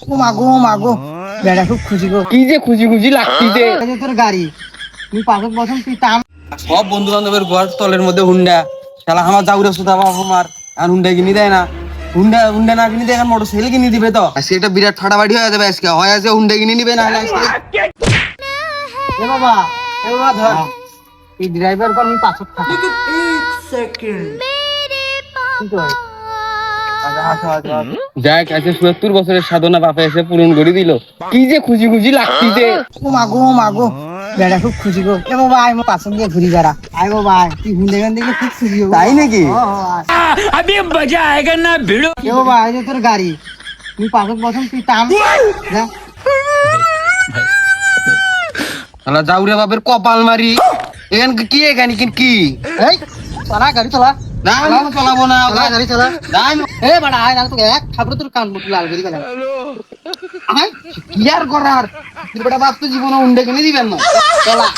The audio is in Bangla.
ও মাগো বেড়া খুব খুশি গো। কি যে খুশি খুশি লাগতিছে। এই যে তোর গাড়ি, তুই পাগল বসন তুই টান। সব বন্ধু বান্ধবের ঘর তলের মধ্যে হুন্ডা, শালা আমার যাউরে সুদা বাবা আমার আর হুন্ডা কিনি দেয় না। হুন্ডা হুন্ডা না কিনি দেয়, এখন মোটরসাইকেল কিনে দিবে। তো আজকে এটা বিরাট ফাটাফাটি হয়ে যাবে। আজকে হয় আছে হুন্ডা কিনে নিবে, না হলে আজকে এ বাবা ধর, এই ড্রাইভার কর, আমি পাঁচক থাকি। যাক, আছে ৭০ বছরের সাধনা বাপে এসে পূরণ করে দিল। কি যে খুশি খুশি লাগতিছে। ও মাগো বেড়া খুব খুশি গো। এ বাবা আমি পাঁচক দিয়ে ঘুরি বেড়া। আয় বাবা তুই হুন্ডা গান দেখে খুব খুশি হবো। তাই নাকি? अभी मजा आएगा ना भिड़ो। এ বাবা এই যে তোর গাড়ি, তুই পাঁচক বসন তুই টান। যা শালা যাউরে বাপের কপাল মারি। এখান কি এখানে কি এই চালা গাড়ি চালা। না আমি চালাবো না। চালা গাড়ি চালা। না আমি- এ বাড়া আয় না তোকে এক খাবড়ে তোর কান মুখ লাল করে গেলাম। আয়, কি আর করার? তোর বেটা বাপ তো জীবনে হুন্ডা কিনে দিবেন না। চলা।